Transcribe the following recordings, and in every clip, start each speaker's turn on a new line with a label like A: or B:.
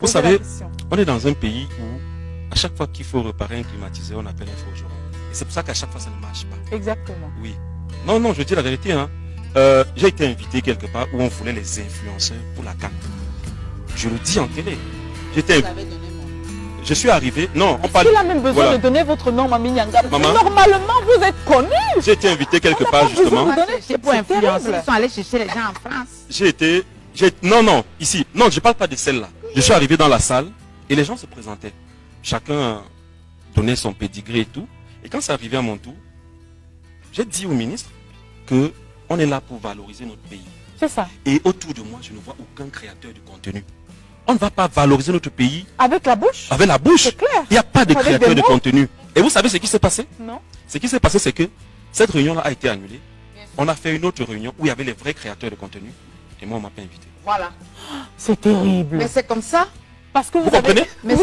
A: Vous savez, on est dans un pays où, à chaque fois qu'il faut réparer un climatiseur, on appelle un forgeron. Et c'est pour ça qu'à chaque fois, ça ne marche pas.
B: Exactement.
A: Oui. Non, non, je dis la vérité. Hein. J'ai été invité quelque part où on voulait les influenceurs pour la CAN. Je le dis en télé. Je suis arrivé. Non, on parle.
B: Il a même besoin de donner votre nom, Mami Nyanga.
A: Maman,
B: normalement, vous êtes connu.
A: J'ai été invité quelque part justement.
C: C'est pour influencer. Ils sont allés chercher les gens en France.
A: Non, non, ici. Non, je ne parle pas de celle-là. Je suis arrivé dans la salle et les gens se présentaient. Chacun donnait son pédigré et tout. Et quand c'est arrivé à mon tour, j'ai dit au ministre que on est là pour valoriser notre pays.
B: C'est ça.
A: Et autour de moi, je ne vois aucun créateur de contenu. On ne va pas valoriser notre pays
B: avec la bouche.
A: Avec la bouche.
B: C'est clair.
A: Il n'y a pas de créateur de contenu. Et vous savez ce qui s'est passé?
B: Non.
A: Ce qui s'est passé, c'est que cette réunion-là a été annulée. On a fait une autre réunion où il y avait les vrais créateurs de contenu. Et moi, on ne m'a pas invité.
C: Voilà.
B: C'est terrible.
C: Mais c'est comme ça.
B: Parce que vous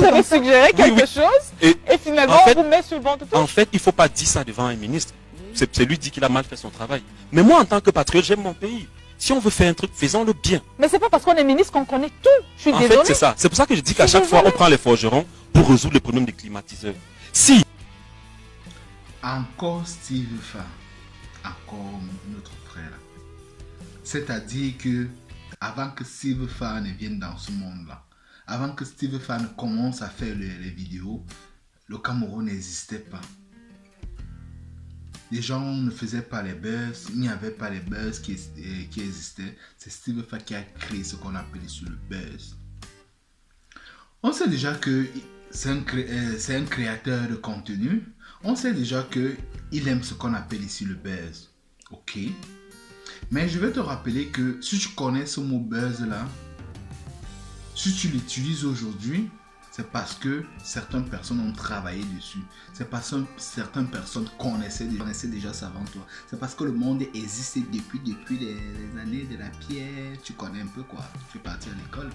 A: avez
B: suggéré quelque chose et finalement, on vous met sur le banc de touche.
A: En fait, il ne faut pas dire ça devant un ministre. C'est lui qui dit qu'il a mal fait son travail. Mais moi, en tant que patriote, j'aime mon pays. Si on veut faire un truc, faisons-le bien.
B: Mais c'est pas parce qu'on est ministre qu'on connaît tout. Je suis désolée.
A: En fait, c'est ça. C'est pour ça que je dis qu'à chaque fois, on prend les forgerons pour résoudre le problème des climatiseurs. Si.
D: Encore Steve Fa, encore notre frère. C'est-à-dire que avant que Steve Fa ne vienne dans ce monde-là, avant que Steve Fa ne commence à faire les vidéos, le Cameroun n'existait pas. Les gens ne faisaient pas les buzz, il n'y avait pas les buzz qui existaient. C'est Steve Fa qui a créé ce qu'on appelle ici le buzz. On sait déjà que c'est un créateur de contenu. On sait déjà qu'il aime ce qu'on appelle ici le buzz. Ok. Mais je vais te rappeler que si tu connais ce mot buzz là, si tu l'utilises aujourd'hui, c'est parce que certaines personnes ont travaillé dessus. C'est parce que certaines personnes connaissaient déjà ça avant toi. C'est parce que le monde existe depuis les années de la pierre. Tu connais un peu quoi. Tu es parti à l'école.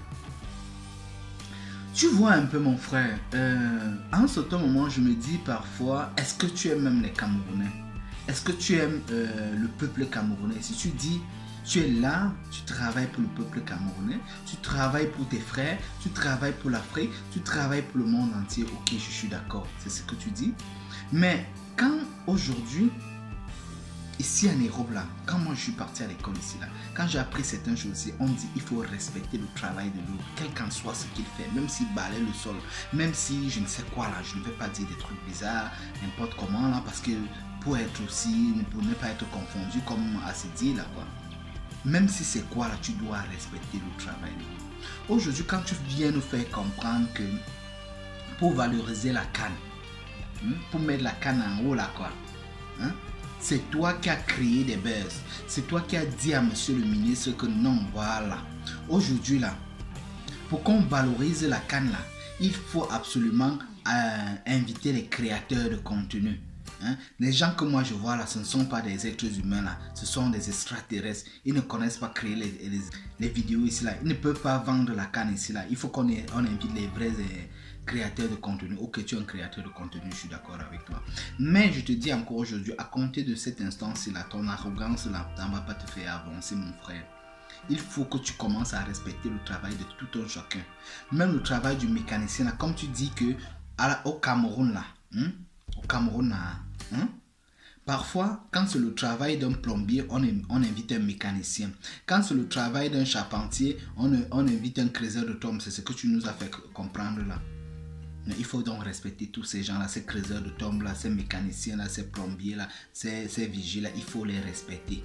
D: Tu vois un peu mon frère. En ce moment, je me dis parfois, est-ce que tu aimes même les Camerounais? Est-ce que tu aimes le peuple camerounais? Si tu dis, tu es là, tu travailles pour le peuple camerounais, tu travailles pour tes frères, tu travailles pour l'Afrique, tu travailles pour le monde entier. Ok, je suis d'accord, c'est ce que tu dis. Mais quand aujourd'hui, ici en Europe là, quand moi je suis parti à l'école ici là, quand j'ai appris certaines choses ici, on dit il faut respecter le travail de l'autre, quel qu'en soit ce qu'il fait, même s'il balaye le sol, même si je ne sais quoi là, je ne vais pas dire des trucs bizarres, n'importe comment là, parce que pour être aussi, pour ne pas être confondu comme à se dire là quoi. Même si c'est quoi là, tu dois respecter le travail de l'autre. Aujourd'hui, quand tu viens nous faire comprendre que pour valoriser la canne, pour mettre la canne en haut là quoi, c'est toi qui as créé des buzz. C'est toi qui as dit à monsieur le ministre que non, voilà. Aujourd'hui là, pour qu'on valorise la canne là, il faut absolument inviter les créateurs de contenu. Les gens que moi je vois là, ce ne sont pas des êtres humains là, ce sont des extraterrestres. Ils ne connaissent pas créer les vidéos ici là. Ils ne peuvent pas vendre la canne ici là. Il faut qu'on invite les vrais créateurs de contenu. Ok, tu es un créateur de contenu, je suis d'accord avec toi. Mais je te dis encore aujourd'hui, à compter de cet instant-ci là, ton arrogance là, ça ne va pas te faire avancer mon frère. Il faut que tu commences à respecter le travail de tout un chacun. Même le travail du mécanicien là, comme tu dis que au Cameroun là, parfois, quand c'est le travail d'un plombier, on invite un mécanicien. Quand c'est le travail d'un charpentier, on invite un creuseur de tombes. C'est ce que tu nous as fait comprendre là. Il faut donc respecter tous ces gens-là, ces creuseurs de tombes là, ces mécaniciens-là, ces plombiers-là, ces vigiles-là. Il faut les respecter.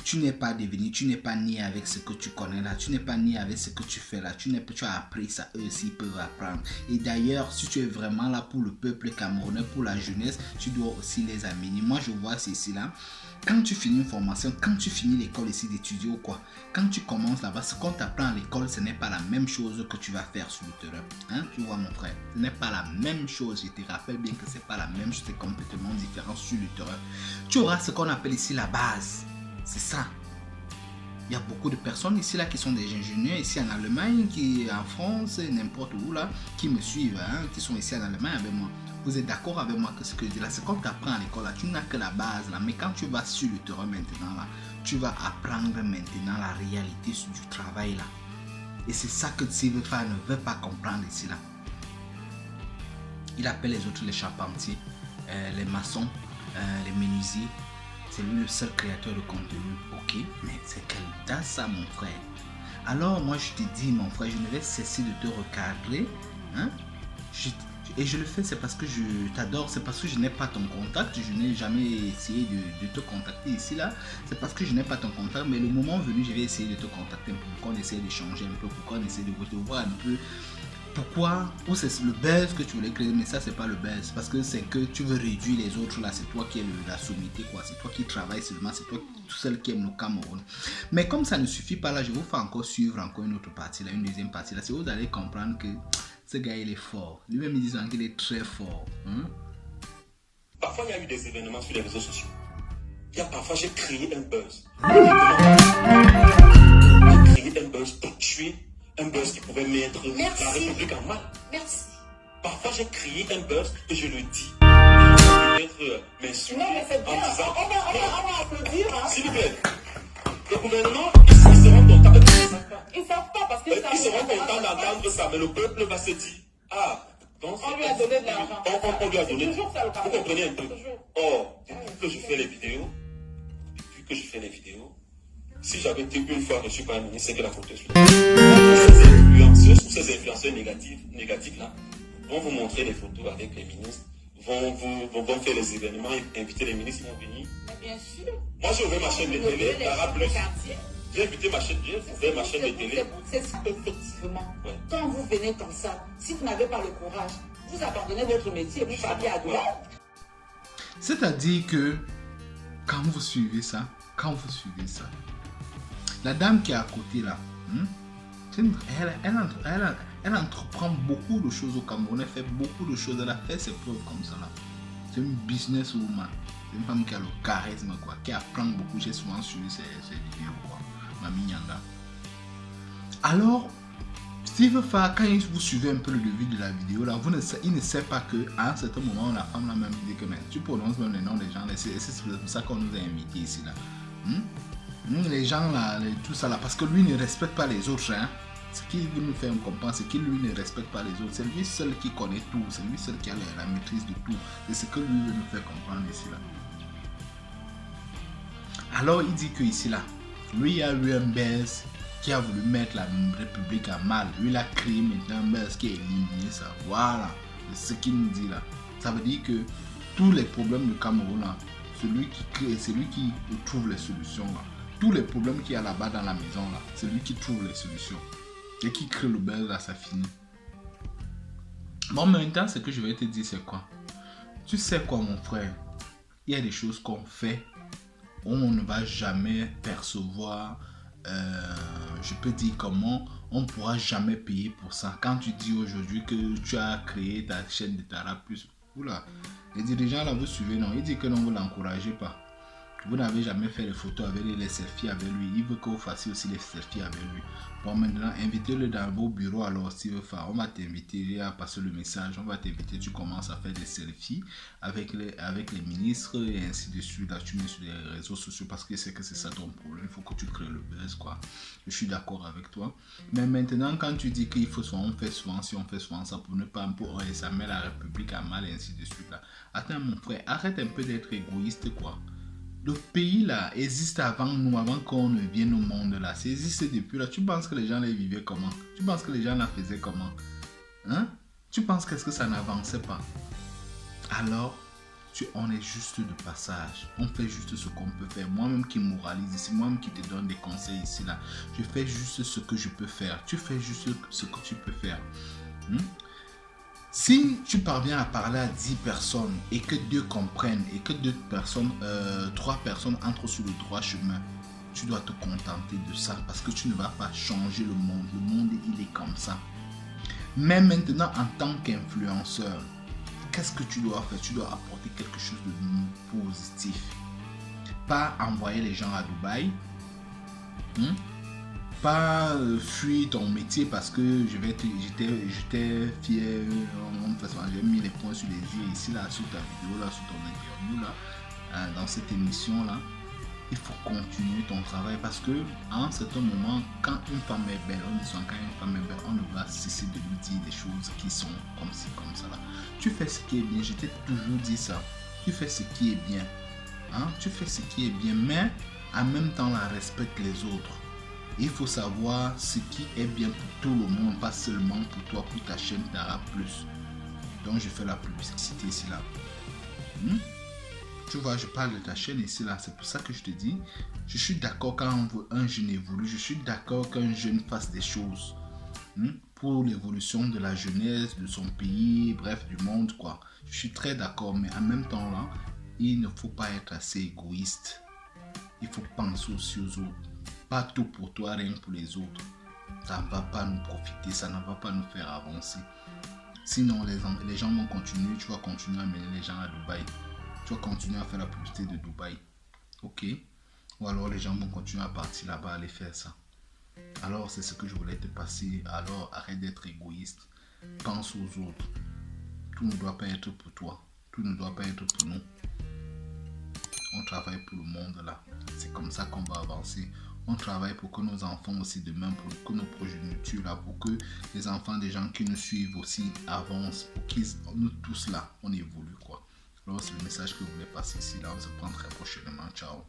D: Tu n'es pas devenu, tu n'es pas né avec ce que tu connais là, tu n'es pas né avec ce que tu fais là, tu as appris ça, eux aussi peuvent apprendre. Et d'ailleurs, si tu es vraiment là pour le peuple camerounais, pour la jeunesse, tu dois aussi les amener. Moi, je vois ceci là, quand tu finis une formation, quand tu finis l'école ici d'étudier ou quoi, quand tu commences là-bas, ce qu'on t'apprend à l'école, ce n'est pas la même chose que tu vas faire sur le terrain. Tu vois mon frère, ce n'est pas la même chose, je te rappelle bien que ce n'est pas la même chose, c'est complètement différent sur le terrain. Tu auras ce qu'on appelle ici la base. C'est ça. Il y a beaucoup de personnes ici là qui sont des ingénieurs ici en Allemagne, qui en France, n'importe où là, qui me suivent, qui sont ici en Allemagne avec moi. Vous êtes d'accord avec moi que ce que je dis là, c'est comme tu apprends à l'école là, tu n'as que la base là, mais quand tu vas sur le terrain maintenant là, tu vas apprendre maintenant la réalité du travail là. Et c'est ça que Silverfire ne veut pas comprendre ici là. Il appelle les autres les charpentiers, les maçons, les menuisiers. C'est lui le seul créateur de contenu. Ok, mais c'est quel dans ça mon frère? Alors moi je te dis mon frère, je ne vais cesser de te recadrer. Hein? Et je le fais, c'est parce que je t'adore, c'est parce que je n'ai pas ton contact, je n'ai jamais essayé de te contacter ici là, c'est parce que je n'ai pas ton contact, mais le moment venu, je vais essayer de te contacter un peu, pour qu'on essaie d'échanger un peu, pour qu'on essaie de voir un peu pourquoi, ou c'est le buzz que tu voulais créer, mais ça c'est pas le buzz, parce que c'est que tu veux réduire les autres là, c'est toi qui es la sommité quoi, c'est toi qui travaille seulement, c'est toi tout seul qui aime le Cameroun. Mais comme ça ne suffit pas là, je vous fais encore suivre encore une autre partie là, une deuxième partie là, c'est vous allez comprendre que ce gars il est fort, lui-même il dit qu'il est très fort.
A: Parfois il y a eu des événements sur les réseaux sociaux. Parfois j'ai créé un buzz. J'ai créé un buzz pour tuer un buzz qui pouvait mettre la République en mal. Merci. Parfois j'ai créé un buzz et je le dis. Peut-être m'insulter en disant. On va applaudir. S'il vous plaît. Le gouvernement, ils seront contents de ça. Ils ne savent pas parce qu'ils seront contents d'entendre ça, mais le peuple va se dire, ah, donc on lui a donné de l'argent. On lui a donné. Vous comprenez un peu. Or, depuis que je fais les vidéos, si j'avais été une fois reçu par un ministre, c'est que la photo est sur ces influenceuses ou ces influenceurs négatifs là vont vous montrer les photos avec les ministres, vont faire les événements, inviter les ministres, ils vont venir. Bien sûr. Moi, j'ai ouvert ma chaîne de télé, Dara Plus. J'ai invité ma chaîne, j'ai ouvert ma chaîne de télé.
E: C'est effectivement. Ouais. Quand vous venez comme ça, si vous n'avez pas le courage, vous abandonnez votre métier et vous partez à droite.
D: C'est-à-dire que quand vous suivez ça, la dame qui est à côté là, elle entreprend beaucoup de choses au Cameroun, elle fait beaucoup de choses, elle a fait ses preuves comme ça là. C'est une businesswoman. C'est une femme qui a le charisme, quoi, qui apprend beaucoup. J'ai souvent suivi ses vidéos, quoi. Mamie Nyanga. Alors, Silverfire, quand vous suivez un peu le début de la vidéo, là, il ne sait pas qu'à un certain moment, la femme là même dit que mais, tu prononces même les noms des gens, c'est pour ça qu'on nous a invités ici, là. Les gens là, tout ça là, parce que lui ne respecte pas les autres, hein. Ce qu'il veut nous faire comprendre, c'est qu'il lui ne respecte pas les autres. C'est lui seul qui connaît tout, c'est lui seul qui a la maîtrise de tout. C'est ce que lui veut nous faire comprendre ici là. Alors il dit que ici là, lui a eu un buzz qui a voulu mettre la République à mal. Lui il a créé maintenant un buzz qui a éliminé ça. Voilà, c'est ce qu'il nous dit là. Ça veut dire que tous les problèmes du Cameroun là, celui qui crée, c'est lui qui trouve les solutions là. Tous les problèmes qu'il y a là-bas dans la maison là, c'est lui qui trouve les solutions. Et qui crée le buzz là, ça finit. Bon, maintenant, ce que je vais te dire, c'est quoi? Tu sais quoi, mon frère? Il y a des choses qu'on fait où on ne va jamais percevoir, je peux dire comment, on ne pourra jamais payer pour ça. Quand tu dis aujourd'hui que tu as créé ta chaîne de Dara Plus, oula, les dirigeants là, vous suivez, non? Ils disent que non, vous ne l'encouragez pas. Vous n'avez jamais fait les photos avec lui, les selfies avec lui. Il veut que vous fassiez aussi les selfies avec lui. Bon, maintenant, invitez-le dans vos bureaux. Alors, s'il veut faire, on va t'inviter à passer le message. On va t'inviter, tu commences à faire des selfies avec les ministres et ainsi de suite. Là, tu mets sur les réseaux sociaux parce que c'est ça ton problème. Il faut que tu crées le buzz, quoi. Je suis d'accord avec toi. Mais maintenant, quand tu dis qu'il faut souvent, on fait souvent ça pour ne pas, ça met la République à mal et ainsi de suite. Là. Attends, mon frère, arrête un peu d'être égoïste, quoi. Le pays là existe avant nous, avant qu'on ne vienne au monde là. Ça existe depuis là. Tu penses que les gens les vivaient comment? Tu penses que les gens la faisaient comment? Hein? Tu penses qu'est-ce que ça n'avançait pas? Alors, on est juste de passage. On fait juste ce qu'on peut faire. Moi-même qui moralise ici, moi-même qui te donne des conseils ici là. Je fais juste ce que je peux faire. Tu fais juste ce que tu peux faire. Si tu parviens à parler à 10 personnes et que 2 comprennent et que 3 personnes entrent sur le droit chemin, tu dois te contenter de ça parce que tu ne vas pas changer le monde. Le monde, il est comme ça. Mais maintenant, en tant qu'influenceur, qu'est-ce que tu dois faire? Tu dois apporter quelque chose de positif. Pas envoyer les gens à Dubaï. Pas fuir ton métier parce que j'étais fier, j'ai mis les points sur les yeux ici là, sur ta vidéo là, sur ton interview là, dans cette émission là. il faut continuer ton travail parce que à un certain moment, quand une femme est belle, on dit souvent quand une femme est belle, on ne va cesser de lui dire des choses qui sont comme ci, comme ça là. Tu fais ce qui est bien, je t'ai toujours dit ça. Tu fais ce qui est bien. Hein? Tu fais ce qui est bien, mais en même temps, la respecte les autres. Il faut savoir ce qui est bien pour tout le monde, pas seulement pour toi, pour ta chaîne Dara Plus. Donc, je fais la publicité ici là. Tu vois, je parle de ta chaîne ici là. C'est pour ça que je te dis, je suis d'accord quand un jeune évolue. Je suis d'accord qu'un jeune fasse des choses pour l'évolution de la jeunesse, de son pays, bref, du monde, quoi. Je suis très d'accord, mais en même temps là, il ne faut pas être assez égoïste. Il faut penser aussi aux autres. Pas tout pour toi, rien pour les autres. Ça ne va pas nous profiter, ça ne va pas nous faire avancer. Sinon, les gens vont continuer, tu vas continuer à mener les gens à Dubaï. Tu vas continuer à faire la publicité de Dubaï. Ok? Ou alors les gens vont continuer à partir là-bas, aller faire ça. Alors, c'est ce que je voulais te passer. Alors, arrête d'être égoïste. Pense aux autres. Tout ne doit pas être pour toi. Tout ne doit pas être pour nous. On travaille pour le monde là. C'est comme ça qu'on va avancer. On travaille pour que nos enfants aussi demain, pour que nos progénitures là, pour que les enfants des gens qui nous suivent aussi avancent, pour qu'ils, nous tous là, on évolue quoi. Alors c'est le message que je voulais passer ici là. On se prend très prochainement. Ciao.